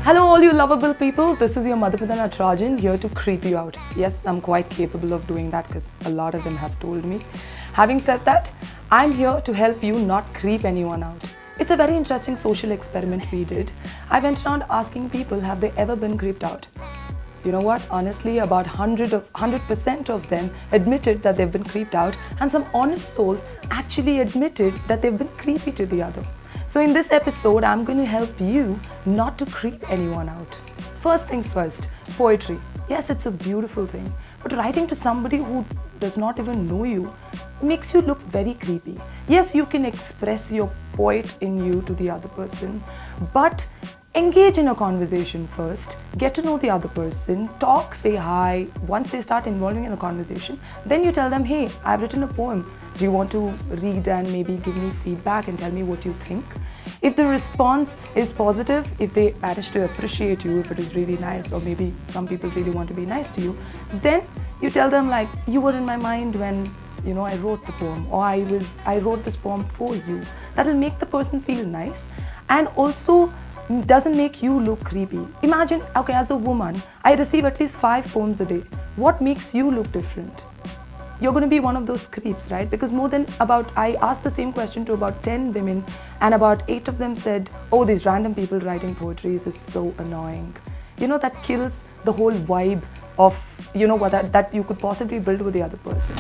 Hello all you lovable people, this is your Madhupadana Trajan here to creep you out. Yes, I'm quite capable of doing that because a lot of them have told me. Having said that, I'm here to help you not creep anyone out. It's a very interesting social experiment we did. I went around asking people, have they ever been creeped out? You know what, honestly about 100% of them admitted that they've been creeped out, and some honest souls actually admitted that they've been creepy to the other. So in this episode, I'm going to help you not to creep anyone out. First things first, poetry. Yes, it's a beautiful thing, but writing to somebody who does not even know you makes you look very creepy. Yes, you can express your poet in you to the other person, but engage in a conversation first, get to know the other person, talk, say hi. Once they start involving in the conversation, then you tell them, hey, I've written a poem. Do you want to read and maybe give me feedback and tell me what you think? If the response is positive, if they manage to appreciate you, if it is really nice, or maybe some people really want to be nice to you, then you tell them like, you were in my mind when I wrote the poem, or I wrote this poem for you. That will make the person feel nice and also doesn't make you look creepy. Imagine, okay, as a woman, I receive at least 5 poems a day. What makes you look different? You're going to be one of those creeps, right? Because I asked the same question to about 10 women, and about 8 of them said, oh, these random people writing poetry is so annoying. That kills the whole vibe of, that you could possibly build with the other person.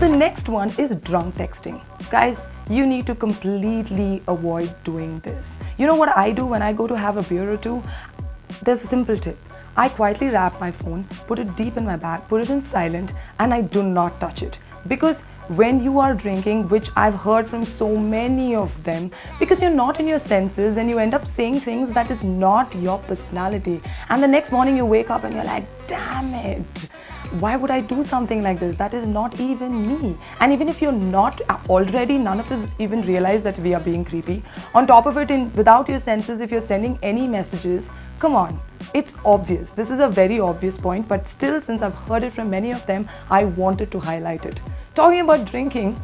The next one is drunk texting. Guys, you need to completely avoid doing this. You know what I do when I go to have a beer or two? There's a simple tip. I quietly wrap my phone, put it deep in my bag, put it in silent, and I do not touch it. Because when you are drinking, which I've heard from so many of them, because you're not in your senses and you end up saying things that is not your personality. And the next morning you wake up and you're like, damn it. Why would I do something like this? That is not even me. And even if you're not already, none of us even realize that we are being creepy. On top of it, without your senses, if you're sending any messages, come on, it's obvious. This is a very obvious point, but still, since I've heard it from many of them, I wanted to highlight it. Talking about drinking,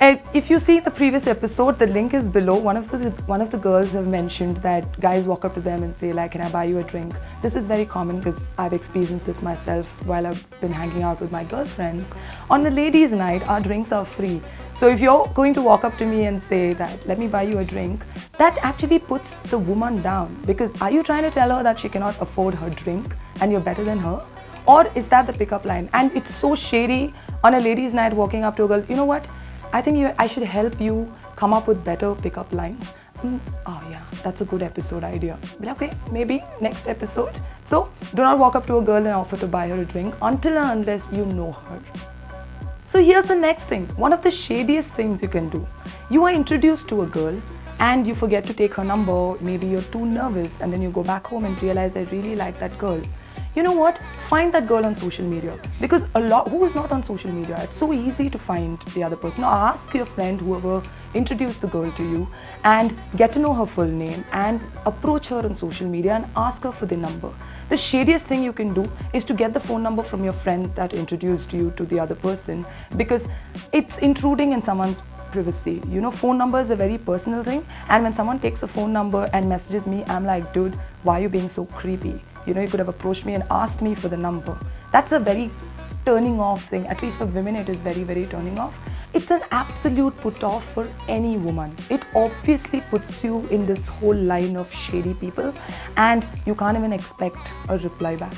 if you see the previous episode, the link is below. One of the girls have mentioned that guys walk up to them and say like, can I buy you a drink? This is very common because I've experienced this myself while I've been hanging out with my girlfriends. On the ladies' night, our drinks are free. So if you're going to walk up to me and say that, let me buy you a drink, that actually puts the woman down. Because are you trying to tell her that she cannot afford her drink and you're better than her? Or is that the pickup line? And it's so shady on a ladies' night walking up to a girl, you know what? I think I should help you come up with better pickup lines. Oh yeah, that's a good episode idea. But okay, maybe next episode. So do not walk up to a girl and offer to buy her a drink until and unless you know her. So here's the next thing. One of the shadiest things you can do. You are introduced to a girl and you forget to take her number. Maybe you're too nervous and then you go back home and realize I really like that girl. You know what? Find that girl on social media, because who is not on social media? It's so easy to find the other person. Now ask your friend, whoever introduced the girl to you, and get to know her full name and approach her on social media and ask her for the number. The shadiest thing you can do is to get the phone number from your friend that introduced you to the other person, because it's intruding in someone's privacy. Phone number is a very personal thing, and when someone takes a phone number and messages me, I'm like, dude, why are you being so creepy? You could have approached me and asked me for the number. That's a very turning off thing. At least for women, it is very, very turning off. It's an absolute put off for any woman. It obviously puts you in this whole line of shady people, and you can't even expect a reply back.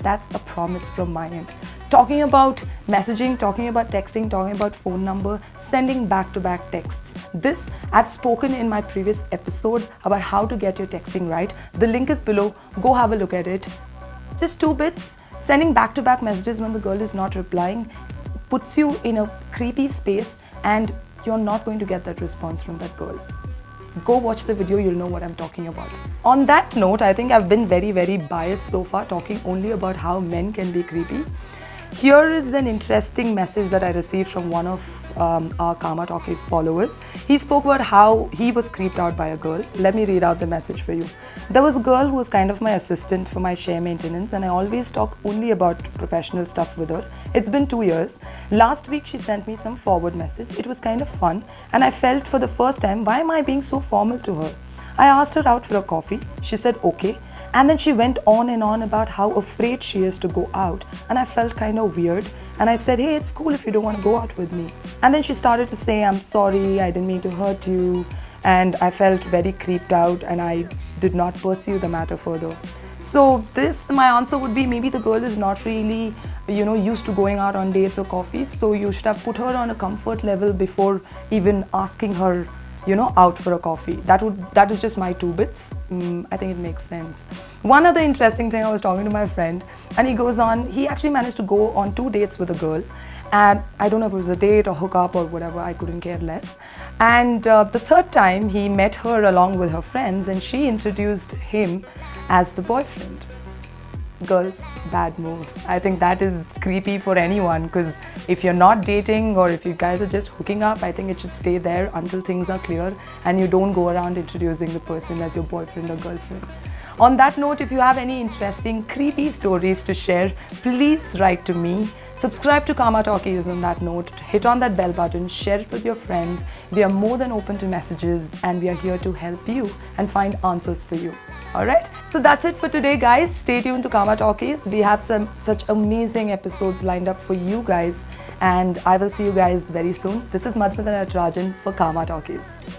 That's a promise from my end. Talking about messaging, talking about texting, talking about phone number, sending back-to-back texts. This, I've spoken in my previous episode about how to get your texting right. The link is below. Go have a look at it. Just 2 bits. Sending back-to-back messages when the girl is not replying puts you in a creepy space, and you're not going to get that response from that girl. Go watch the video, you'll know what I'm talking about. On that note, I think I've been very, very biased so far, talking only about how men can be creepy. Here is an interesting message that I received from one of our Karma Talkies followers. He spoke about how he was creeped out by a girl. Let me read out the message for you. There was a girl who was kind of my assistant for my share maintenance, and I always talk only about professional stuff with her. It's been 2 years. Last week she sent me some forward message. It was kind of fun, and I felt for the first time, why am I being so formal to her? I asked her out for a coffee. She said okay. And then she went on and on about how afraid she is to go out, and I felt kind of weird, and I said, hey, it's cool if you don't want to go out with me. And then she started to say, I'm sorry, I didn't mean to hurt you, and I felt very creeped out, and I did not pursue the matter further. So my answer would be, maybe the girl is not really used to going out on dates or coffees, so you should have put her on a comfort level before even asking her out for a coffee. That is just my 2 bits. I think it makes sense. One other interesting thing, I was talking to my friend, and he actually managed to go on 2 dates with a girl, and I don't know if it was a date or hookup or whatever, I couldn't care less. And the 3rd time he met her along with her friends, and she introduced him as the boyfriend. Girls, bad move. I think that is creepy for anyone, because if you're not dating or if you guys are just hooking up, I think it should stay there until things are clear and you don't go around introducing the person as your boyfriend or girlfriend. On that note, if you have any interesting creepy stories to share, please write to me. Subscribe to Karma Talkies on that note. Hit on that bell button, share it with your friends. We are more than open to messages, and we are here to help you and find answers for you. Alright, so that's it for today, guys. Stay tuned to Karma Talkies. We have such amazing episodes lined up for you guys, and I will see you guys very soon. This is Madhumita Natarajan for Karma Talkies.